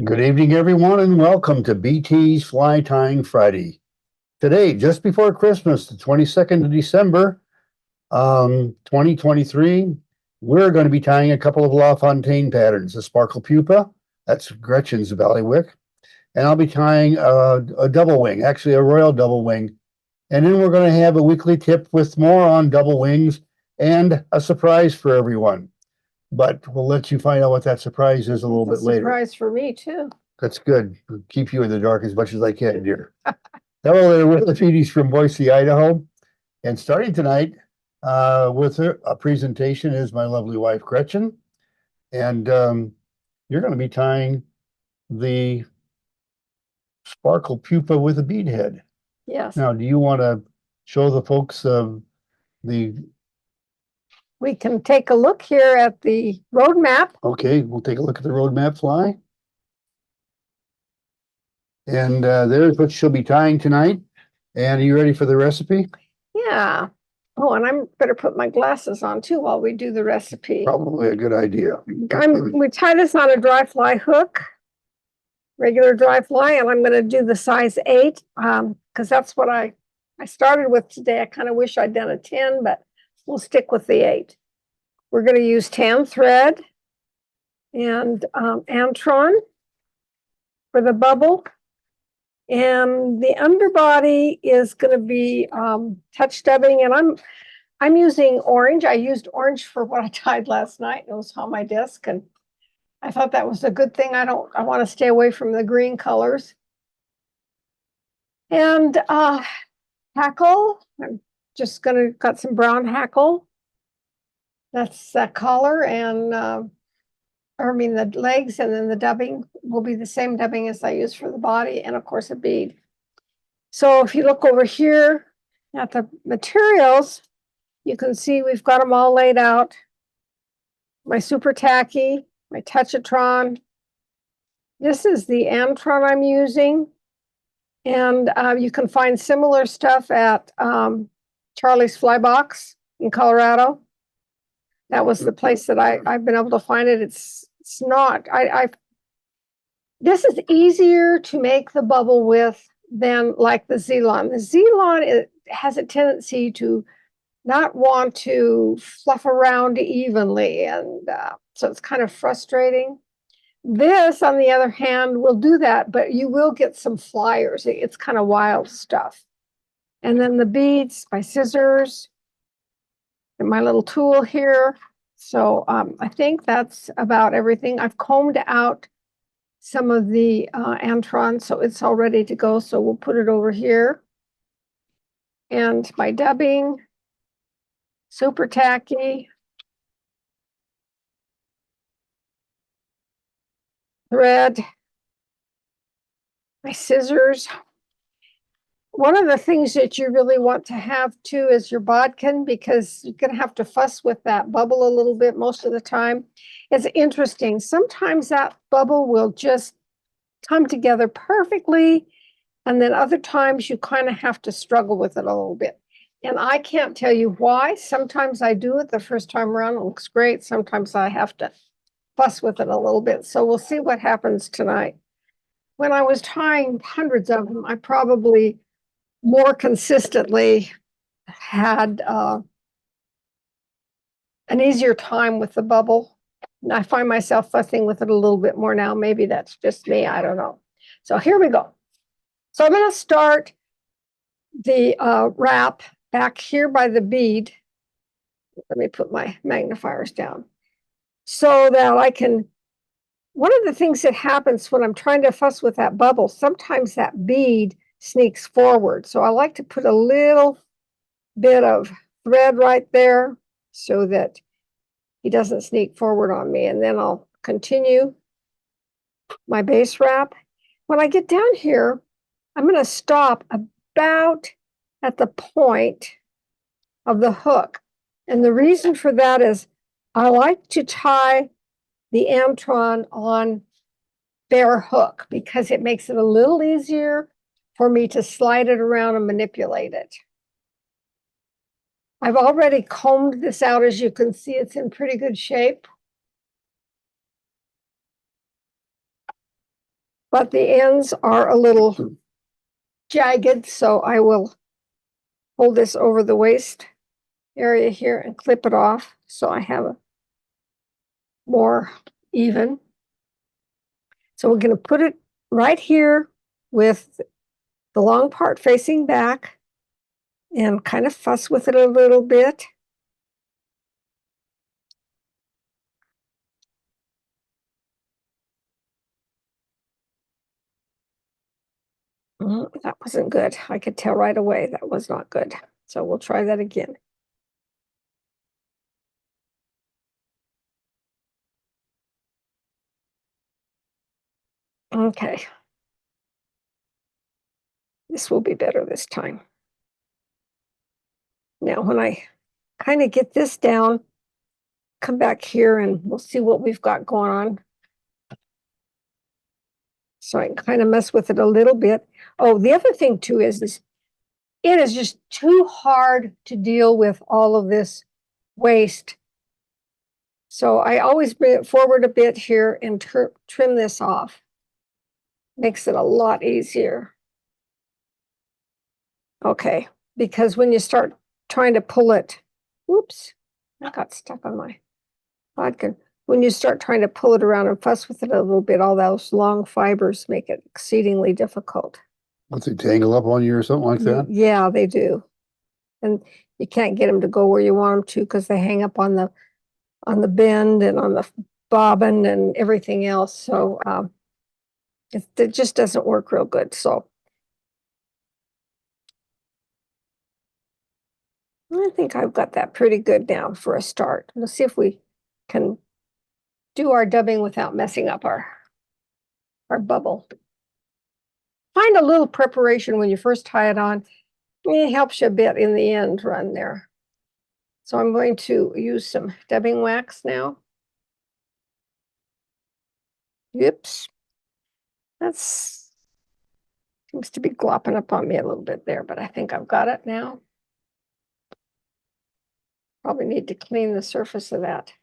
Good evening, everyone, and welcome to BT's Fly Tying Friday. Today, just before Christmas, the 22nd of December, 2023, we're going to be tying a couple of LaFontaine patterns, the Sparkle Pupa, that's Gretchen's Ballywick, and I'll be tying a double wing, actually a royal double wing. And then we're going to have a weekly tip with more on double wings and a surprise for everyone. But we'll let you find out what that surprise is a little bit later. Surprise for me too. That's good. Keep you in the dark as much as I can, dear. Hello there, we're the Beattys from Boise, Idaho. And starting tonight with a presentation is my lovely wife, Gretchen. And you're going to be tying the Sparkle Pupa with a bead head. Yes. Now, do you want to show the folks the We can take a look here at the road map. Okay, we'll take a look at the roadmap fly. And there's what she'll be tying tonight. And are you ready for the recipe? Yeah. Oh, and I'm better put my glasses on too while we do the recipe. Probably a good idea. We tie this on a dry fly hook, regular dry fly, and I'm going to do the size 8 because that's what I started with today. I kind of wish I'd done a 10, but we'll stick with the 8. We're going to use tan thread and Antron for the bubble. And the underbody is going to be touch dubbing, and I'm using orange. I used orange for what I tied last night. It was on my desk, and I thought that was a good thing. I want to stay away from the green colors. And hackle. I'm just got some brown hackle. That's that collar, and the legs, and then the dubbing will be the same dubbing as I use for the body, and of course a bead. So if you look over here at the materials, you can see we've got them all laid out. My super tacky, my Touchatron. This is the Antron I'm using. And you can find similar stuff at Charlie's Fly Box in Colorado. That was the place that I've been able to find it. It's not, this is easier to make the bubble with than like the Zelon. The Zelon has a tendency to not want to fluff around evenly, and so it's kind of frustrating. This, on the other hand, will do that, but you will get some flyers. It's kind of wild stuff. And then the beads, my scissors, and my little tool here. So I think that's about everything. I've combed out some of the Antron, so it's all ready to go. So we'll put it over here. And my dubbing, super tacky, thread, my scissors. One of the things that you really want to have too is your bodkin, because you're going to have to fuss with that bubble a little bit most of the time. It's interesting. Sometimes that bubble will just come together perfectly, and then other times you kind of have to struggle with it a little bit. And I can't tell you why. Sometimes I do it the first time around, it looks great. Sometimes I have to fuss with it a little bit. So we'll see what happens tonight. When I was tying hundreds of them, I probably more consistently had an easier time with the bubble. And I find myself fussing with it a little bit more now. Maybe that's just me. I don't know. So here we go. So I'm going to start the wrap back here by the bead. Let me put my magnifiers down so that I can. One of the things that happens when I'm trying to fuss with that bubble, sometimes that bead sneaks forward. So I like to put a little bit of thread right there so that he doesn't sneak forward on me. And then I'll continue my base wrap. When I get down here, I'm going to stop about at the point of the hook. And the reason for that is I like to tie the Antron on bare hook because it makes it a little easier for me to slide it around and manipulate it. I've already combed this out. As you can see, it's in pretty good shape. but the ends are a little jagged, so I will hold this over the waist area here and clip it off so I have a more even. So we're going to put it right here with the long part facing back and kind of fuss with it a little bit. That wasn't good. I could tell right away that was not good. So we'll try that again. Okay. This will be better this time. Now, when I kind of get this down, come back here and we'll see what we've got going on. So I can kind of mess with it a little bit. Oh, the other thing too is it is just too hard to deal with all of this waste. So I always bring it forward a bit here and trim this off. Makes it a lot easier. Okay, because when you start trying to pull it, whoops, I got stuck on my vodka. When you start trying to pull it around and fuss with it a little bit, all those long fibers make it exceedingly difficult. Once they tangle up on you or something like that? Yeah, they do. And you can't get them to go where you want them to because they hang up on the bend and on the bobbin and everything else. So it just doesn't work real good. So I think I've got that pretty good now for a start. Let's see if we can do our dubbing without messing up our bubble. Find a little preparation when you first tie it on. It helps you a bit in the end run there. So I'm going to use some dubbing wax now. Oops. That's seems to be glopping up on me a little bit there, but I think I've got it now. Probably need to clean the surface of that.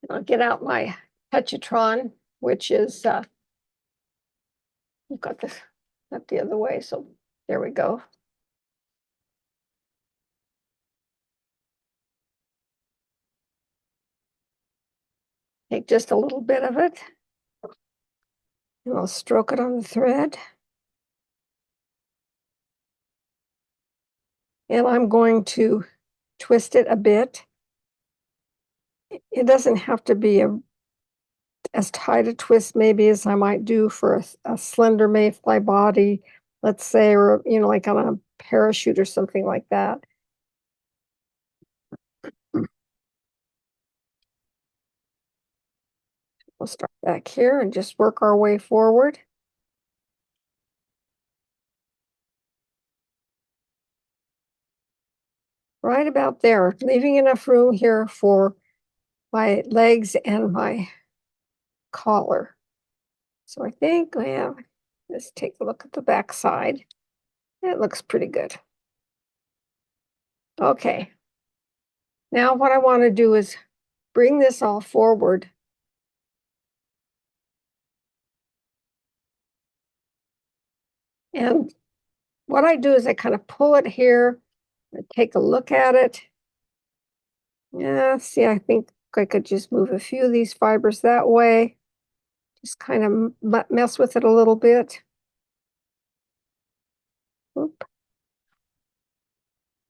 And I'll get out my Touchatron, which is I've got this up the other way, so there we go. Take just a little bit of it, and I'll stroke it on the thread. And I'm going to twist it a bit. It doesn't have to be as tight a twist maybe as I might do for a slender mayfly body, let's say, or like on a parachute or something like that. We'll start back here and just work our way forward. Right about there, leaving enough room here for my legs and my collar. So I think I have, let's take a look at the back side. It looks pretty good. Okay. Now what I want to do is bring this all forward. And what I do is I kind of pull it here, and take a look at it. Yeah, see, I think I could just move a few of these fibers that way. Just kind of mess with it a little bit. Oop.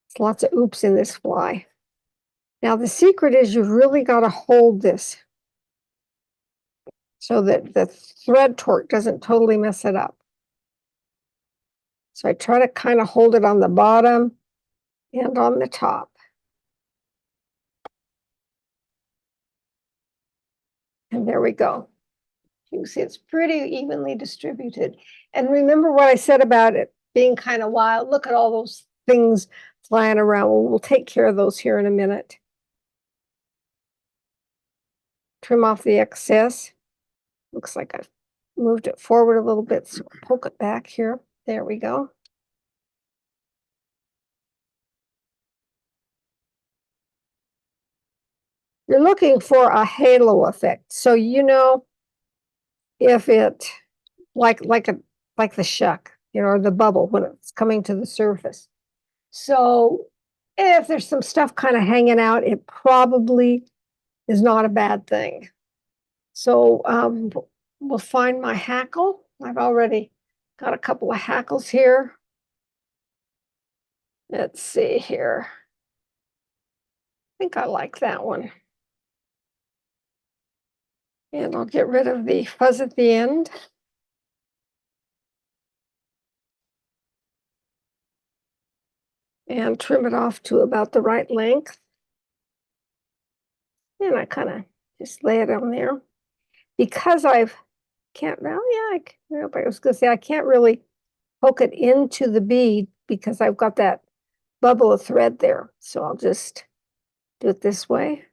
There's lots of oops in this fly. Now the secret is you've really got to hold this so that the thread torque doesn't totally mess it up. So I try to kind of hold it on the bottom and on the top. And there we go. You can see it's pretty evenly distributed. And remember what I said about it being kind of wild. Look at all those things flying around. Well, we'll take care of those here in a minute. Trim off the excess. Looks like I've moved it forward a little bit, so I'll poke it back here. There we go. You're looking for a halo effect. So, if it like the shuck, you know, or the bubble when it's coming to the surface. So if there's some stuff kind of hanging out, it probably is not a bad thing. So we'll find my hackle. I've already got a couple of hackles here. Let's see here. I think I like that one. And I'll get rid of the fuzz at the end. And trim it off to about the right length. And I kind of just lay it on there. Because I was gonna say I can't really poke it into the bead because I've got that bubble of thread there. So I'll just do it this way.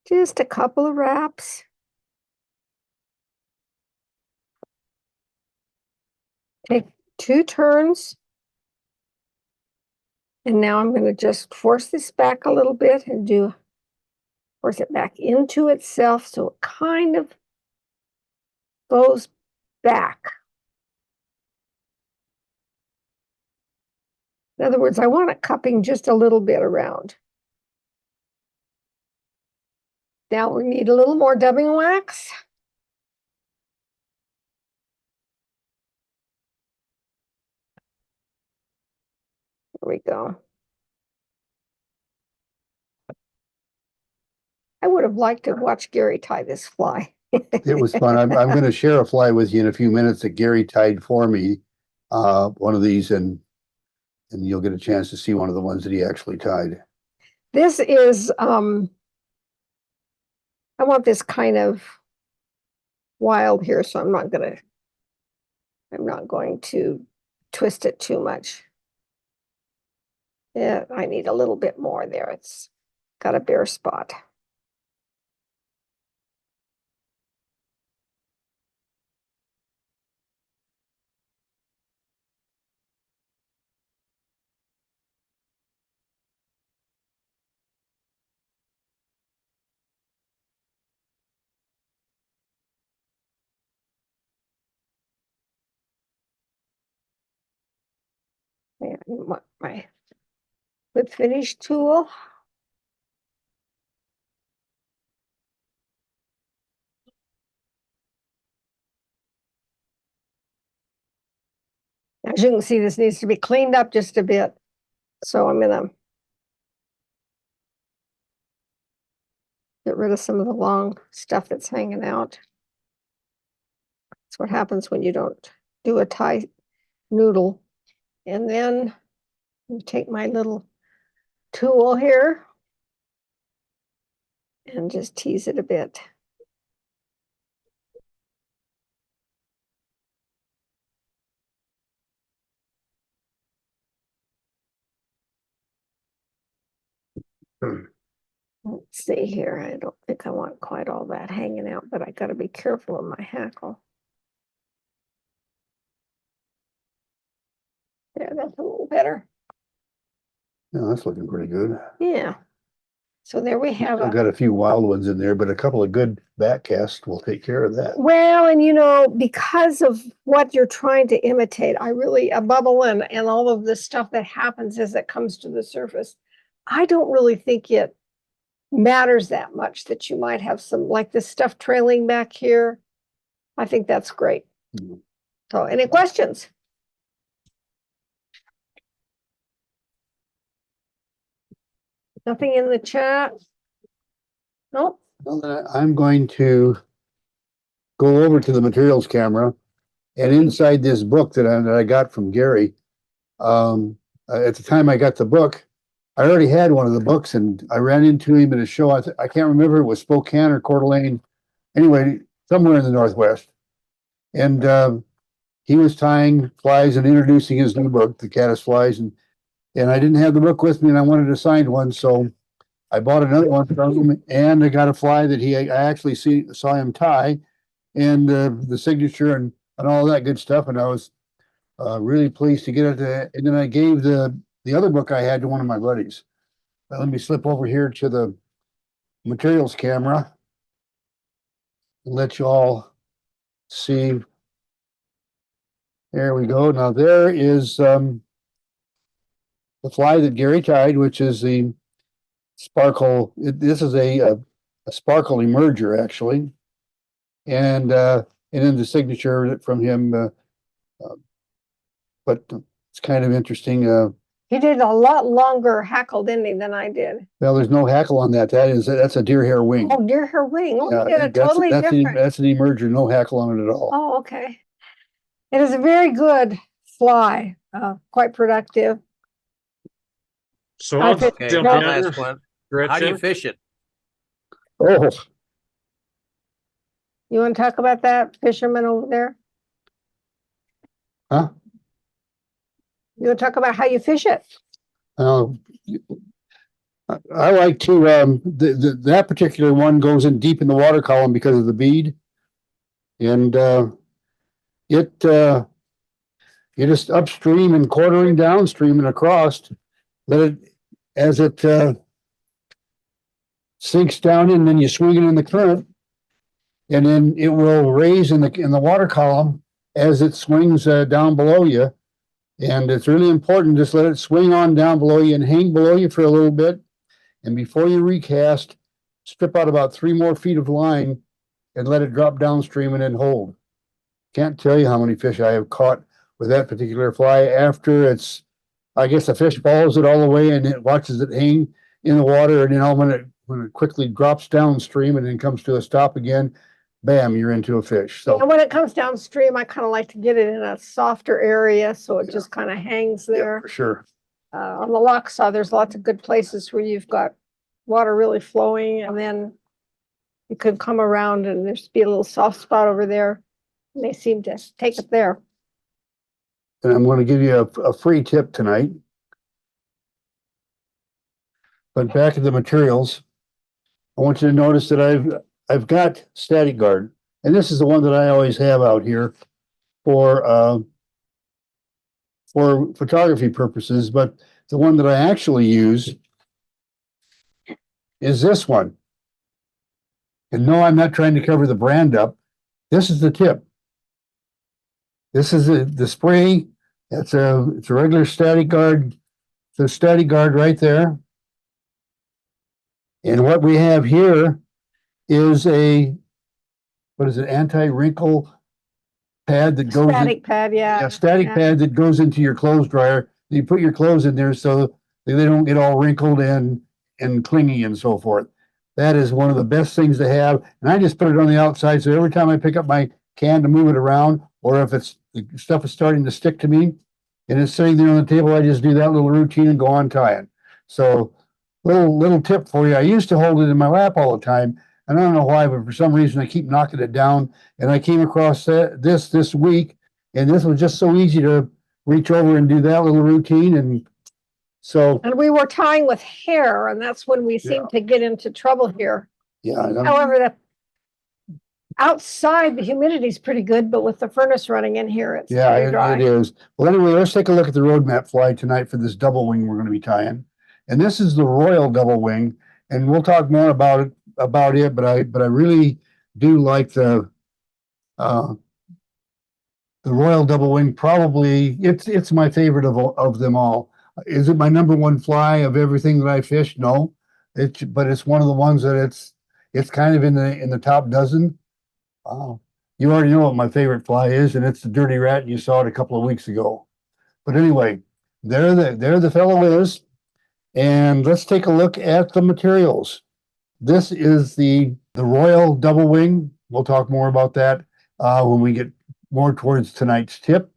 Just a couple of wraps. Take 2 turns. And now I'm going to just force this back a little bit and force it back into itself so it kind of goes back. In other words, I want it cupping just a little bit around. Now we need a little more dubbing wax. There we go. I would have liked to watch Gary tie this fly. It was fun. I'm going to share a fly with you in a few minutes that Gary tied for me. One of these, and you'll get a chance to see one of the ones that he actually tied. This is, I want this kind of wild here, so I'm not going to twist it too much. Yeah, I need a little bit more there. It's got a bare spot. And my whip finish tool. As you can see, this needs to be cleaned up just a bit. So I'm gonna get rid of some of the long stuff that's hanging out. That's what happens when you don't do a tight noodle. And then you take my little tool here and just tease it a bit. Let's see here. I don't think I want quite all that hanging out, but I got to be careful of my hackle. There, that's a little better. Yeah, that's looking pretty good. Yeah. So there we have I've got a few wild ones in there, but a couple of good back casts will take care of that. Well, and you know, because of what you're trying to imitate, a bubble and all of the stuff that happens as it comes to the surface, I don't really think it matters that much that you might have some, like this stuff trailing back here. I think that's great. So any questions? Nothing in the chat? Nope. Well, then I'm going to go over to the materials camera, and inside this book that I got from Gary, at the time I got the book, I already had one of the books, and I ran into him at a show. I can't remember if it was Spokane or Coeur d'Alene. Anyway, somewhere in the Northwest. And he was tying flies and introducing his new book, The Caddis Flies, and I didn't have the book with me, and I wanted a signed one, so I bought another one from him, and I got a fly that I actually saw him tie, and the signature and all that good stuff, and I was really pleased to get it. And then I gave the other book I had to one of my buddies. Let me slip over here to the materials camera. let you all see. There we go. Now there is the fly that Gary tied, which is the Sparkle. This is a Sparkle emerger actually, and then the signature from him. But it's kind of interesting. He did a lot longer hackle, didn't he, than I did? Well, there's no hackle on that. That's a deer hair wing. Oh, deer hair wing. Oh, he Yeah, did a totally different. That's an emerger, no hackle on it at all. Oh, okay. It is a very good fly, quite productive. So I I'll think- jump Okay, in, I'll ask one. How do you Gretchen. fish it? Oh, You want to talk about that, fisherman over there? huh? You want to talk about how you fish it? I like to that particular one goes in deep in the water column because of the bead, and it you just upstream and quartering downstream and across. Let it as it sinks down in, then you swing it in the current, and then it will raise in the water column as it swings down below you. And it's really important, just let it swing on down below you and hang below you for a little bit. And before you recast, strip out about 3 more feet of line and let it drop downstream and then hold. Can't tell you how many fish I have caught with that particular fly after I guess the fish follows it all the way and it watches it hang in the water. And then when it quickly drops downstream and then comes to a stop again, bam, you're into a fish. So And when it comes downstream, I kind of like to get it in a softer area so it just kind of hangs yeah, there. for sure. On the lock side, there's lots of good places where you've got water really flowing, and then you could come around and there's be a little soft spot over there. And they seem to take it there. And I'm going to give you a free tip tonight. But back to the materials, I want you to notice that I've got static guard, and this is the one that I always have out here for photography purposes. But the one that I actually use is this one. And no, I'm not trying to cover the brand up. This is the tip. This is the spray. It's a regular static guard. It's a static guard right there. And what we have here is what is it, anti-wrinkle pad that goes Static pad, yeah. a static yeah. pad that goes into your clothes dryer. You put your clothes in there so they don't get all wrinkled and clingy and so forth. That is one of the best things to have. And I just put it on the outside. So every time I pick up my can to move it around, or if the stuff is starting to stick to me and it's sitting there on the table, I just do that little routine and go on tying. So little tip for you. I used to hold it in my lap all the time. And I don't know why, but for some reason I keep knocking it down. And I came across this week, and this was just so easy to reach over and do that little routine. And so, And we were tying with hair, and that's when we seemed to get into trouble here. yeah, However, the outside, the humidity is pretty good, but with the furnace running in here, it's very it dry. is. Well, anyway, let's take a look at the roadmap fly tonight for this double wing we're going to be tying. And this is the Royal double wing, and we'll talk more about it, but I really do like the Royal double wing. Probably it's my favorite of them all. Is it my number one fly of everything that I fish? No, but it's one of the ones that it's kind of in the top dozen. You already know what my favorite fly is, and it's the dirty rat. You saw it a couple of weeks ago. But anyway, there the fellow is, and let's take a look at the materials. This is the Royal double wing. We'll talk more about that when we get more towards tonight's tip.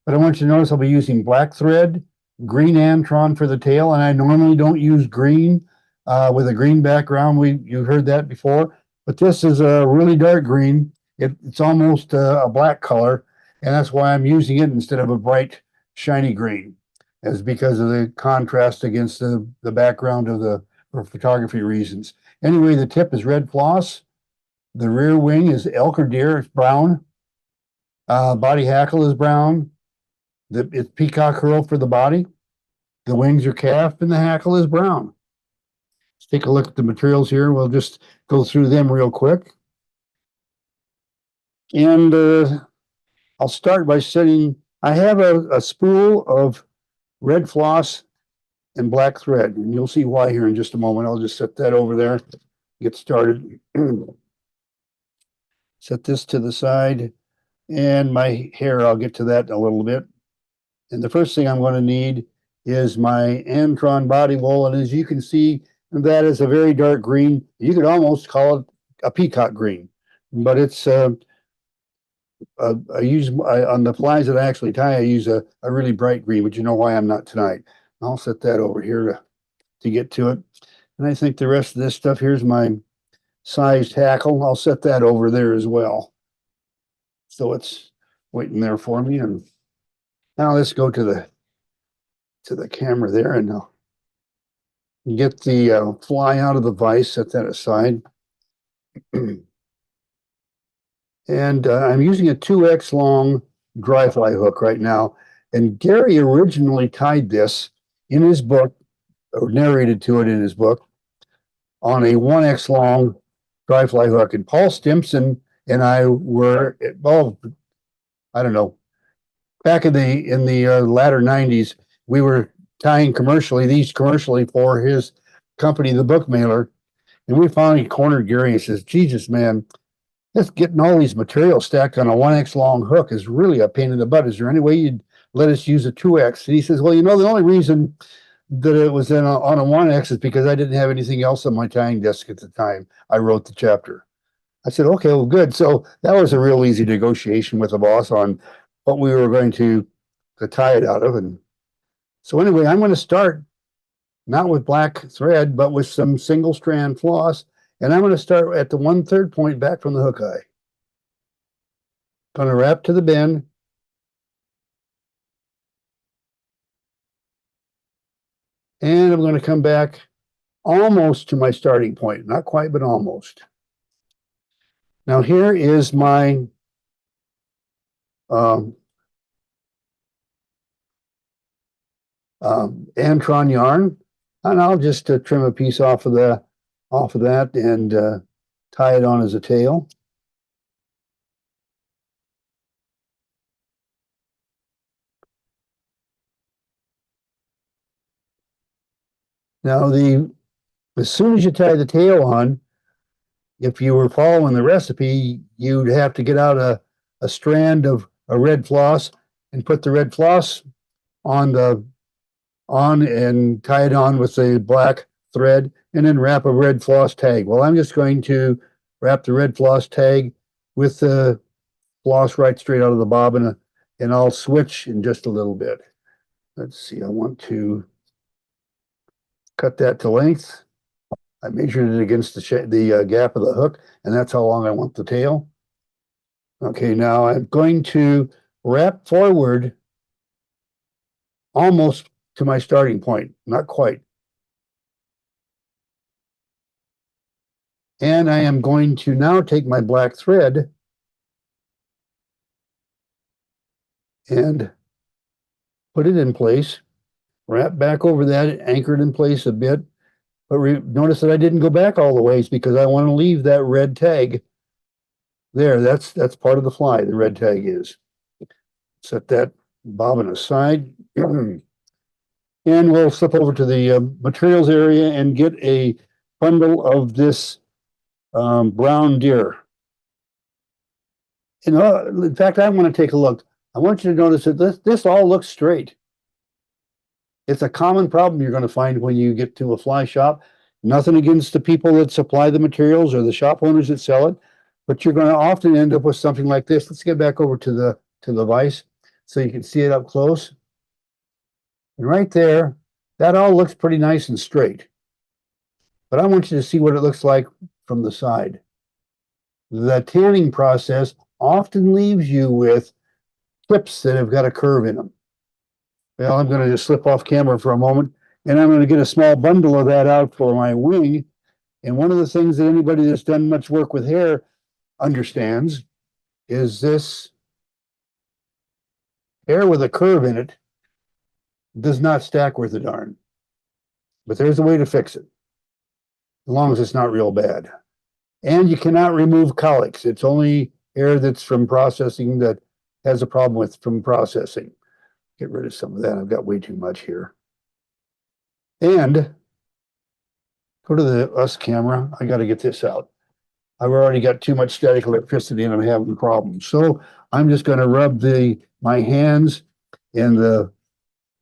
But I want you to notice I'll be using black thread, green Antron for the tail, and I normally don't use green with a green background. You heard that before, but this is a really dark green. It's almost a black color, and that's why I'm using it instead of a bright, shiny green. It's because of the contrast against the background for photography reasons. Anyway, the tip is red floss. The rear wing is elk or deer. It's brown. Body hackle is brown. It's peacock curl for the body. The wings are calf and the hackle is brown. Let's take a look at the materials here. We'll just go through them real quick. And I'll start by setting, I have a spool of red floss and black thread, and you'll see why here in just a moment. I'll just set that over there, get started. Set this to the side, and my hair, I'll get to that in a little bit. And the first thing I'm going to need is my Antron body wool, and as you can see, that is a very dark green. You could almost call it a peacock green, but it's I use on the flies that I actually tie, I use a really bright green, but you know why I'm not tonight. I'll set that over here to get to it. And I think the rest of this stuff, here's my sized hackle. I'll set that over there as well. So it's waiting there for me. And now let's go to the camera there, and I'll get the fly out of the vise, set that aside. And I'm using a 2X long dry fly hook right now. And Gary originally tied this in his book, or narrated to it in his book, on a 1X long dry fly hook. And Paul Stimson and I were, well, I don't know, back in the latter 90s, we were tying these commercially for his company, the Book Mailer. And we finally cornered Gary and says, Jesus, man, just getting all these materials stacked on a 1X long hook is really a pain in the butt. Is there any way you'd let us use a 2X? And he says, well, the only reason that it was on a 1X is because I didn't have anything else on my tying desk at the time I wrote the chapter. I said, okay, well, good. So that was a real easy negotiation with the boss on what we were going to tie it out of. And so anyway, I'm going to start not with black thread, but with some single strand floss. And I'm going to start at the 1/3 point back from the hook eye. Going to wrap to the bend. And I'm going to come back almost to my starting point. Not quite, but almost. Now here is my Antron yarn. And I'll just trim a piece off of that and tie it on as a tail. Now as soon as you tie the tail on, if you were following the recipe, you'd have to get out a strand of a red floss and put the red floss on and tie it on with a black thread and then wrap a red floss tag. Well, I'm just going to wrap the red floss tag with the floss right straight out of the bobbin, and I'll switch in just a little bit. Let's see, I want to cut that to length. I measured it against the gap of the hook, and that's how long I want the tail. Okay, now I'm going to wrap forward almost to my starting point, not quite. And I am going to now take my black thread and put it in place, wrap back over that, anchored in place a bit. But notice that I didn't go back all the ways because I want to leave that red tag there. That's part of the fly, the red tag is. Set that bobbin aside. And we'll slip over to the materials area and get a bundle of this brown deer. In fact, I want to take a look. I want you to notice that this all looks straight. It's a common problem you're going to find when you get to a fly shop. Nothing against the people that supply the materials or the shop owners that sell it, but you're going to often end up with something like this. Let's get back over to the vise so you can see it up close. And right there, that all looks pretty nice and straight. But I want you to see what it looks like from the side. The tanning process often leaves you with tips that have got a curve in them. Well, I'm going to just slip off camera for a moment, and I'm going to get a small bundle of that out for my wing. And one of the things that anybody that's done much work with hair understands is this hair with a curve in it does not stack worth a darn. But there's a way to fix it, as long as it's not real bad. And you cannot remove cowlicks. It's only hair that's from processing that has a problem with from processing. Get rid of some of that. I've got way too much here. And go to the US camera. I got to get this out. I've already got too much static electricity and I'm having problems. So I'm just going to rub my hands and the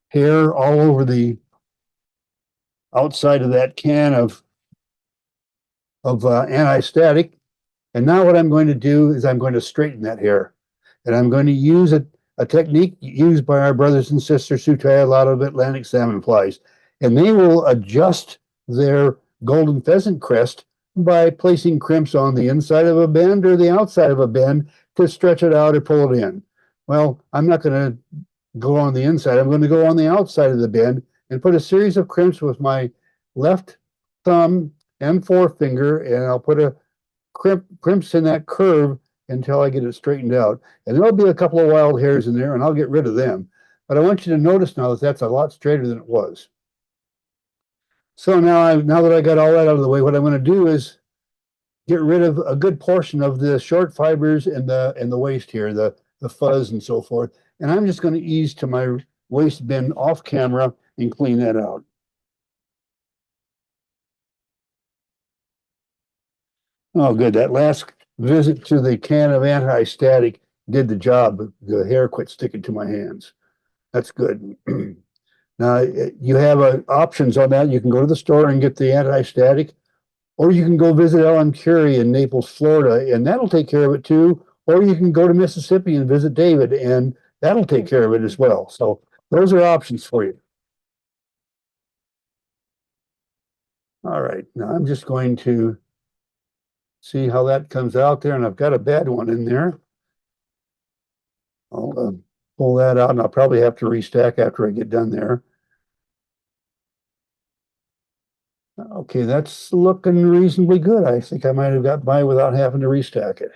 hair all over the outside of that can of anti-static. And now what I'm going to do is I'm going to straighten that hair. And I'm going to use a technique used by our brothers and sisters who tie a lot of Atlantic salmon flies. And they will adjust their golden pheasant crest by placing crimps on the inside of a bend or the outside of a bend to stretch it out or pull it in. Well, I'm not going to go on the inside. I'm going to go on the outside of the bend and put a series of crimps with my left thumb and forefinger, and I'll put a crimps in that curve until I get it straightened out. And there'll be a couple of wild hairs in there, and I'll get rid of them. But I want you to notice now that that's a lot straighter than it was. So now that I got all that out of the way, what I'm going to do is get rid of a good portion of the short fibers and the waste here, the fuzz and so forth. And I'm just going to ease to my waste bin off camera and clean that out. Oh, good. That last visit to the can of anti-static did the job. The hair quit sticking to my hands. That's good. Now, you have options on that. You can go to the store and get the anti-static, or you can go visit Ellen Curie in Naples, Florida, and that'll take care of it too. Or you can go to Mississippi and visit David, and that'll take care of it as well. So those are options for you. All right, now I'm just going to see how that comes out there, and I've got a bad one in there. I'll pull that out, and I'll probably have to restack after I get done there. Okay, that's looking reasonably good. I think I might have got by without having to restack it.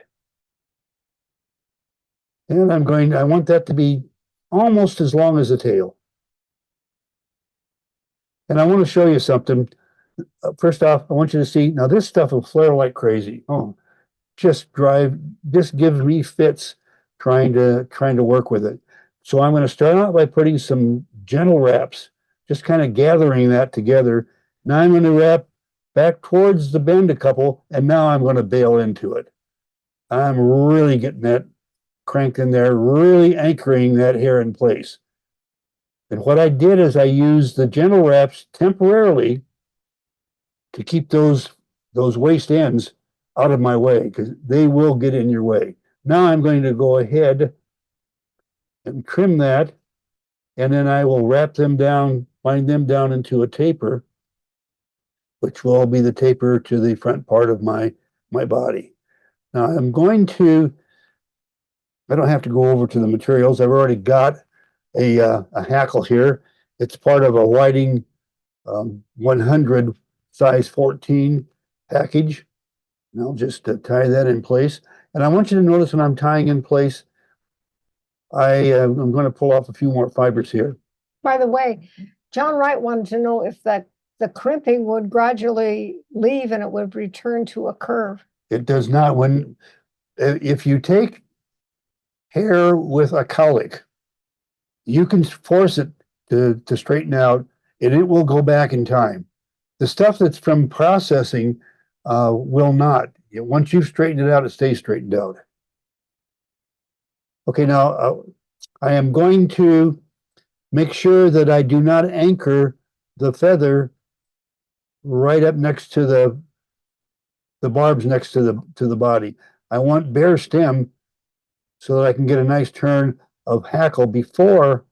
And I want that to be almost as long as the tail. And I want to show you something. First off, I want you to see, now this stuff will flare like crazy. Oh, just gives me fits trying to work with it. So I'm going to start out by putting some gentle wraps, just kind of gathering that together. Now I'm going to wrap back towards the bend a couple, and now I'm going to bail into it. I'm really getting that cranked in there, really anchoring that hair in place. And what I did is I used the gentle wraps temporarily to keep those waste ends out of my way, because they will get in your way. Now I'm going to go ahead and trim that, and then I will wrap them down, bind them down into a taper, which will be the taper to the front part of my body. Now I don't have to go over to the materials. I've already got a hackle here. It's part of a Whiting 100 size 14 package. And I'll just tie that in place. And I want you to notice when I'm tying in place, I'm going to pull off a few more fibers here. By the way, John Wright wanted to know if the crimping would gradually leave and it would return to a curve. It does not. If you take hair with a cowlick, you can force it to straighten out, and it will go back in time. The stuff that's from processing will not. Once you've straightened it out, it stays straightened out. Okay, now I am going to make sure that I do not anchor the feather right up next to the barbs next to the body. I want bare stem so that I can get a nice turn of hackle before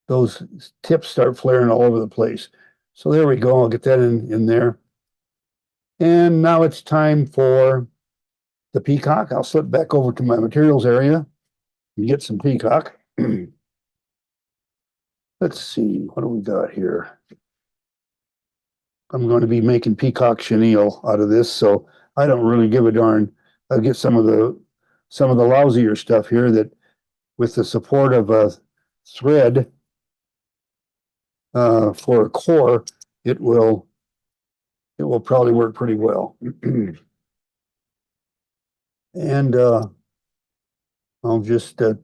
those tips start flaring all over the place. So there we go. I'll get that in there. And now it's time for the peacock. I'll slip back over to my materials area and get some peacock. Let's see, what do we got here? I'm going to be making peacock chenille out of this, so I don't really give a darn. I'll get some of the lousier stuff here that, with the support of a thread for a core, it will probably work pretty well. And I'll just tie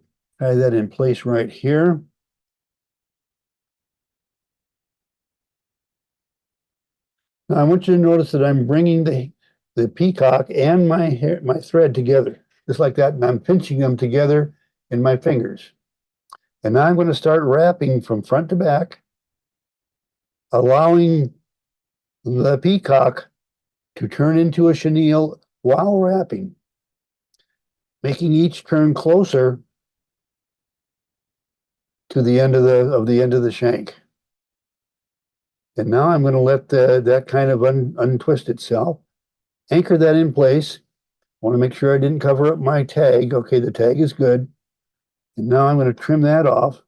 that in place right here. Now I want you to notice that I'm bringing the peacock and my thread together, just like that, and I'm pinching them together in my fingers. And now I'm going to start wrapping from front to back, allowing the peacock to turn into a chenille while wrapping, making each turn closer to the end of the shank. And now I'm going to let that kind of untwist itself, anchor that in place. I want to make sure I didn't cover up my tag. Okay, the tag is good. And now I'm going to trim that off.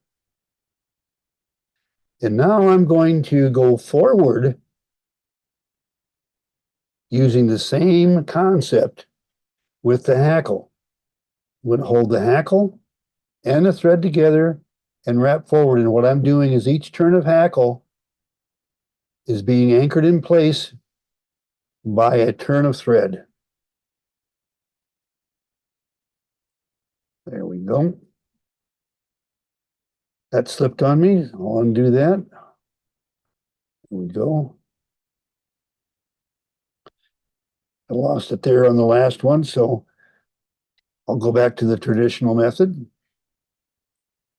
And now I'm going to go forward using the same concept with the hackle. I'm going to hold the hackle and the thread together and wrap forward. And what I'm doing is each turn of hackle is being anchored in place by a turn of thread. There we go. That slipped on me. I'll undo that. There we go. I lost it there on the last one, so I'll go back to the traditional method.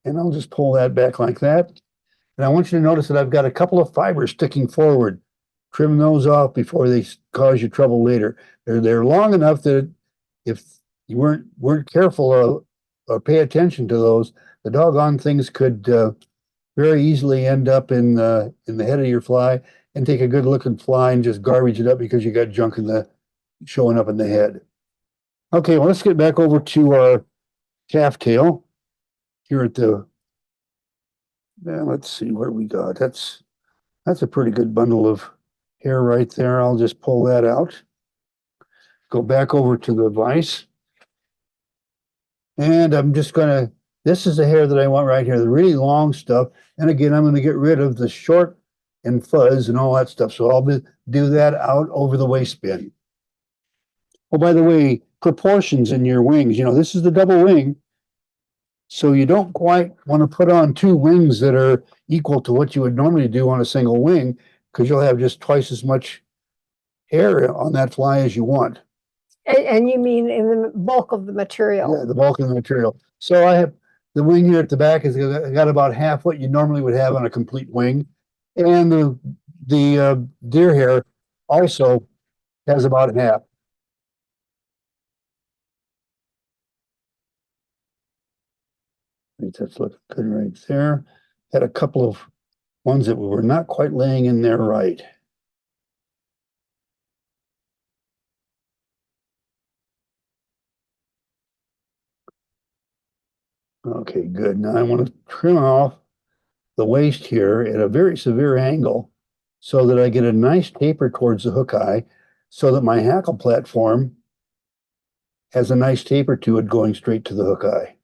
And I'll just pull that back like that. And I want you to notice that I've got a couple of fibers sticking forward. Trim those off before they cause you trouble later. They're long enough that if you weren't careful or pay attention to those, the doggone things could very easily end up in the head of your fly and take a good looking fly and just garbage it up because you got junk showing up in the head. Okay, well, let's get back over to our calf tail here at let's see what we got. That's a pretty good bundle of hair right there. I'll just pull that out. Go back over to the vise. And I'm just gonna, this is the hair that I want right here, the really long stuff. And again, I'm gonna get rid of the short and fuzz and all that stuff. So I'll do that out over the waist bin. Oh, by the way, proportions in your wings, this is the double wing. So you don't quite want to put on two wings that are equal to what you would normally do on a single wing, because you'll have just twice as much hair on that fly as you want. And you mean in the bulk of the material? Yeah, the bulk of the material. So I have the wing here at the back has got about half what you normally would have on a complete wing, and the deer hair also has about half. That's looking good right there. Had a couple of ones that were not quite laying in there right. Okay, good. Now I want to trim off the waist here at a very severe angle so that I get a nice taper towards the hook eye so that my hackle platform has a nice taper to it going straight to the hook eye.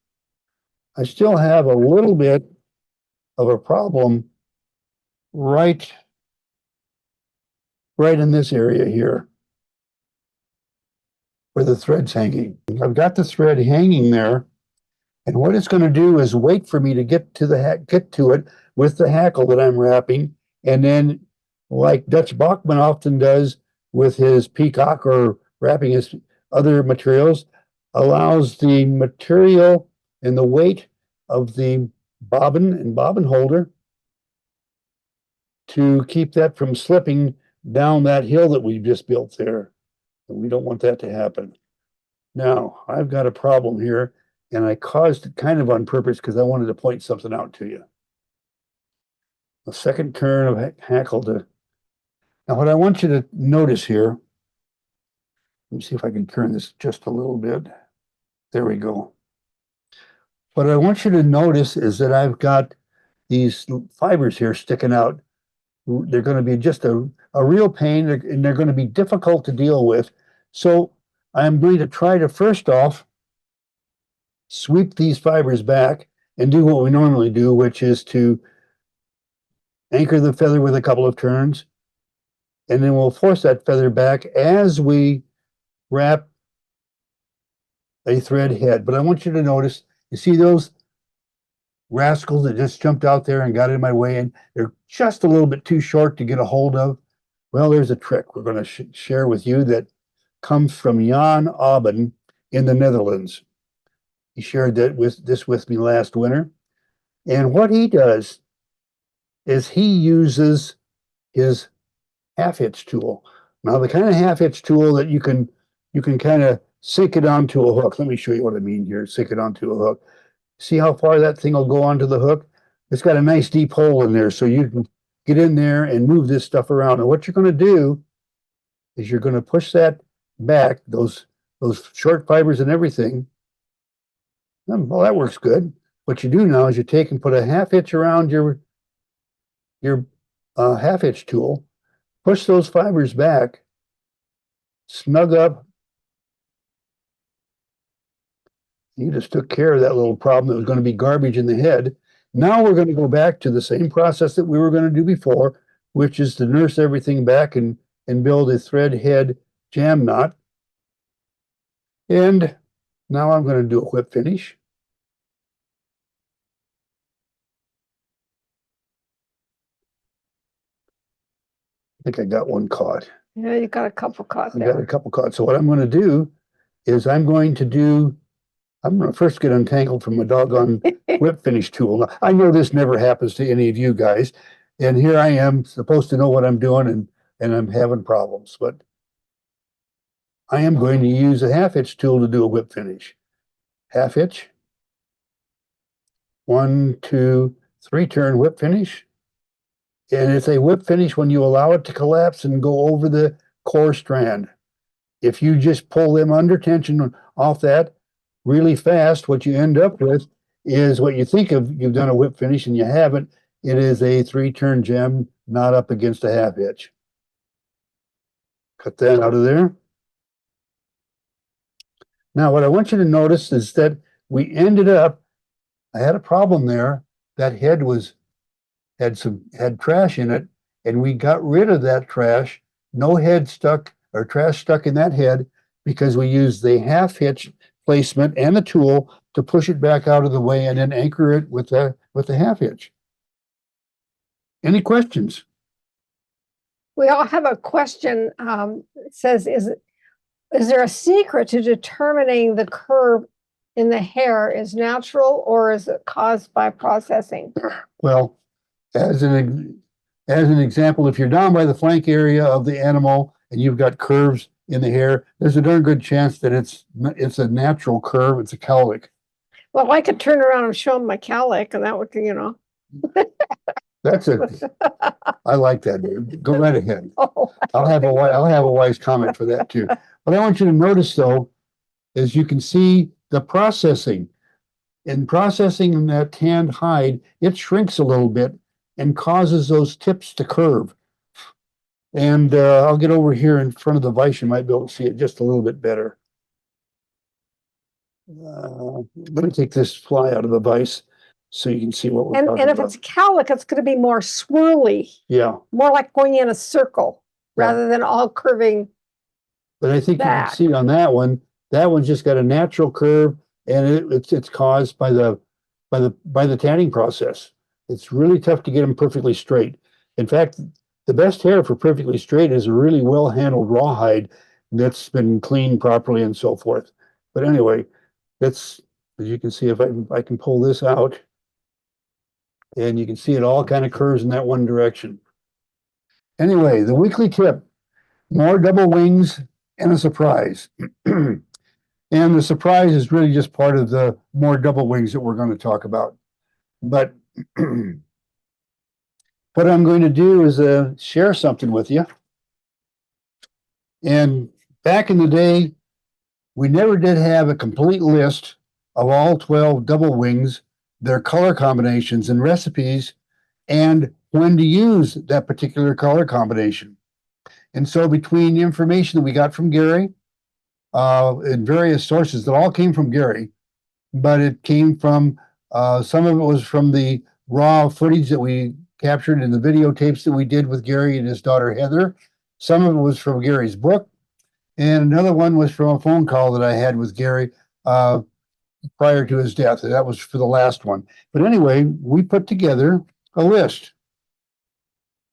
I still have a little bit of a problem right in this area here where the thread's hanging. I've got the thread hanging there, and what it's going to do is wait for me to get to it with the hackle that I'm wrapping, and then, like Dutch Bachman often does with his peacock or wrapping his other materials, allows the material and the weight of the bobbin and bobbin holder to keep that from slipping down that hill that we just built there. And we don't want that to happen. Now, I've got a problem here, and I caused it kind of on purpose because I wanted to point something out to you. A second turn of hackle to. Now, what I want you to notice here, let me see if I can turn this just a little bit. There we go. What I want you to notice is that I've got these fibers here sticking out. They're going to be just a real pain, and they're going to be difficult to deal with. So I'm going to try to first off sweep these fibers back and do what we normally do, which is to anchor the feather with a couple of turns, and then we'll force that feather back as we wrap a thread head. But I want you to notice, you see those rascals that just jumped out there and got in my way, and they're just a little bit too short to get a hold of? Well, there's a trick we're going to share with you that comes from Jan Aben in the Netherlands. He shared this with me last winter. And what he does is he uses his half hitch tool. Now, the kind of half hitch tool that you can kind of sink it onto a hook. Let me show you what I mean here. Sink it onto a hook. See how far that thing will go onto the hook? It's got a nice deep hole in there, so you can get in there and move this stuff around. And what you're going to do is you're going to push that back, those short fibers and everything. Well, that works good. What you do now is you take and put a half hitch around your half hitch tool, push those fibers back, snug up. You just took care of that little problem that was going to be garbage in the head. Now we're going to go back to the same process that we were going to do before, which is to nurse everything back and build a thread head jam knot. And now I'm going to do a whip finish. I think I got one caught. Yeah, you got a couple caught I there. got a couple caught. So what I'm going to do is I'm going to first get untangled from a doggone whip finish tool. I know this never happens to any of you guys, and here I am supposed to know what I'm doing, and I'm having problems. But I am going to use a half hitch tool to do a whip finish. Half hitch. 1, 2, 3 turn whip finish. And it's a whip finish when you allow it to collapse and go over the core strand. If you just pull them under tension off that really fast, what you end up with is what you think of, you've done a whip finish and you haven't. It is a 3-turn jam knot up against a half hitch. Cut that out of there. Now, what I want you to notice is that we ended up, I had a problem there. That head had trash in it, and we got rid of that trash. No head stuck or trash stuck in that head because we used the half hitch placement and the tool to push it back out of the way and then anchor it with the half hitch. Any questions? We all have a question. It says, is there a secret to determining the curve in the hair is natural or is it caused by processing? Well, as an example, if you're down by the flank area of the animal and you've got curves in the hair, there's a darn good chance that it's a natural curve. It's a cowlick. Well, I could turn around and show them my cowlick, and that would, That's it. I like that. Go right ahead. Oh, I'll have a wise comment for that too. What I want you to notice though is you can see the processing. In processing that tanned hide, it shrinks a little bit and causes those tips to curve. And I'll get over here in front of the vise. You might be able to see it just a little bit better. Let me take this fly out of the vise so you can see what we're talking and if about. it's cowlick, it's going to be more swirly, Yeah, more like going in a circle Yeah. rather than all curving. but I think you can Back. see on that one's just got a natural curve, and it's caused by the tanning process. It's really tough to get them perfectly straight. In fact, the best hair for perfectly straight is a really well-handled rawhide that's been cleaned properly and so forth. But anyway, that's, as you can see, if I can pull this out, and you can see it all kind of curves in that one direction. Anyway, the weekly tip, more double wings and a surprise. And the surprise is really just part of the more double wings that we're going to talk about. But what I'm going to do is share something with you. And back in the day, we never did have a complete list of all 12 double wings, their color combinations and recipes, and when to use that particular color combination. And so between the information that we got from Gary, in various sources that all came from Gary, but it came from, some of it was from the raw footage that we captured in the videotapes that we did with Gary and his daughter Heather. Some of it was from Gary's book, and another one was from a phone call that I had with Gary prior to his death. That was for the last one. But anyway, we put together a list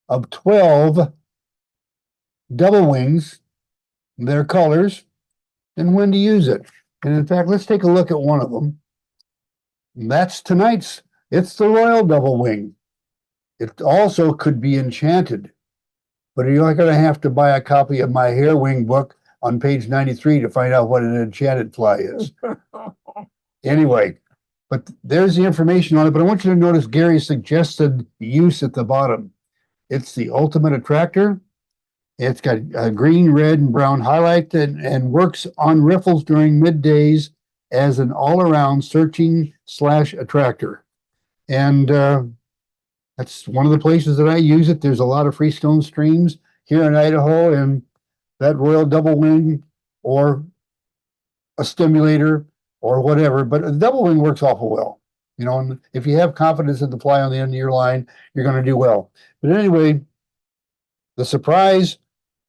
of 12 double wings, their colors, and when to use it. And in fact, let's take a look at one of them. That's tonight's. It's the Royal Double Wing. It also could be enchanted, but you're not going to have to buy a copy of my hair wing book on page 93 to find out what an enchanted fly is. Anyway, but there's the information on it. But I want you to notice Gary's suggested use at the bottom. It's the ultimate attractor. It's got a green, red, and brown highlight and works on riffles during middays as an all-around searching / attractor. And that's one of the places that I use it. There's a lot of freestone streams here in Idaho, and that Royal Double Wing or a stimulator or whatever, but a double wing works awful well. You know, and if you have confidence in the fly on the end of your line, you're going to do well. But anyway, the surprise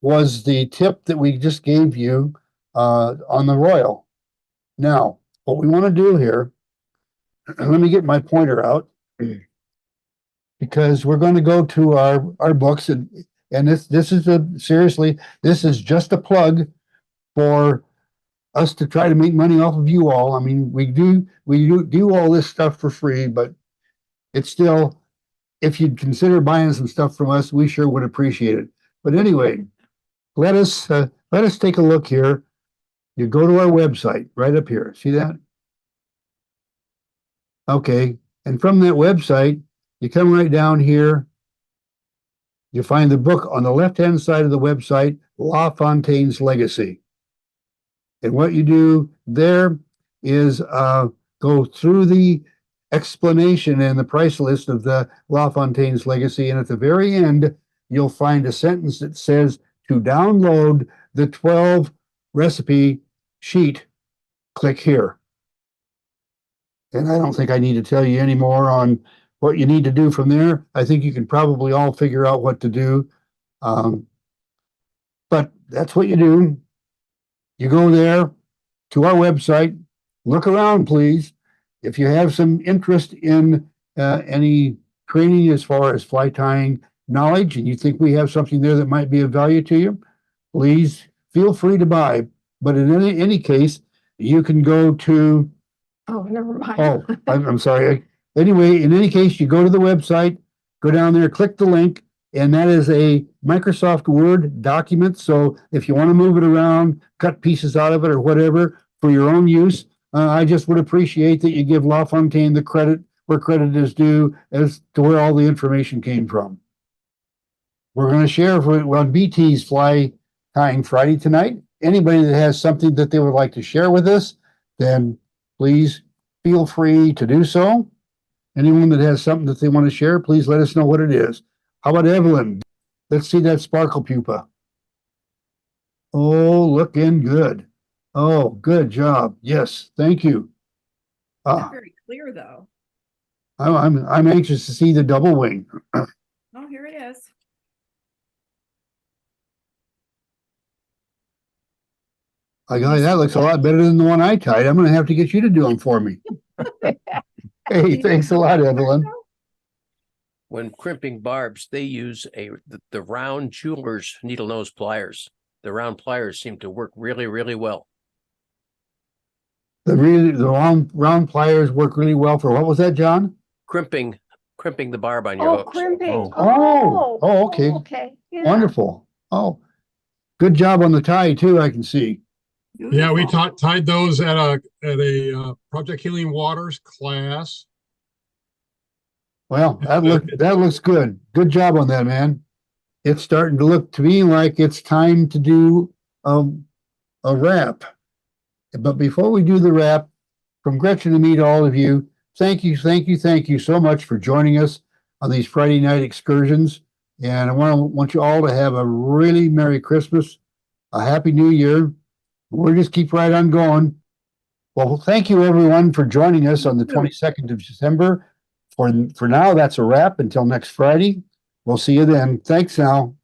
was the tip that we just gave you on the Royal. Now, what we want to do here, let me get my pointer out, because we're going to go to our books, and this is seriously, this is just a plug for us to try to make money off of you all. I mean, we do all this stuff for free, but it's still, if you'd consider buying some stuff from us, we sure would appreciate it. But anyway, let us take a look here. You go to our website right up here. See that? Okay, and from that website, you come right down here. You find the book on the left-hand side of the website, LaFontaine's Legacy. And what you do there is go through the explanation and the price list of the LaFontaine's Legacy. And at the very end, you'll find a sentence that says to download the 12 recipe sheet, click here. And I don't think I need to tell you any more on what you need to do from there. I think you can probably all figure out what to do. But that's what you do. You go there to our website, look around, please. If you have some interest in any training as far as fly tying knowledge, and you think we have something there that might be of value to you, please feel free to buy. But in any case, you can go to... Oh, never mind. Oh, I'm sorry. Anyway, in any case, you go to the website, go down there, click the link, and that is a Microsoft Word document. So if you want to move it around, cut pieces out of it or whatever for your own use, I just would appreciate that you give LaFontaine the credit where credit is due as to where all the information came from. We're going to share on BT's Fly Tying Friday tonight. Anybody that has something that they would like to share with us, then please feel free to do so. Anyone that has something that they want to share, please let us know what it is. How about Evelyn? Let's see that Sparkle Pupa. Oh, looking good. Oh, good job. Yes, thank you. Not very clear though. I'm anxious to see the double wing. Oh, here it is. That looks a lot better than the one I tied. I'm going to have to get you to do them for me. Hey, thanks a lot, Evelyn. When crimping barbs, they use the round jeweler's needle nose pliers. The round pliers seem to work really, really well. The round pliers work really well for, what was that, John? Crimping the barb on your hooks. Crimping. Okay. Okay. Yeah. Wonderful. Oh, good job on the tie too, I can see. Yeah, we tied those at a Project Healing Waters class. Well, that looks good. Good job on that, man. It's starting to look to me like it's time to do a wrap. But before we do the wrap, from Gretchen and me to all of you, thank you so much for joining us on these Friday night excursions. And I want you all to have a really Merry Christmas, a Happy New Year. We'll just keep right on going. Well, thank you everyone for joining us on the 22nd of December. For now, that's a wrap. Until next Friday. We'll see you then. Thanks now.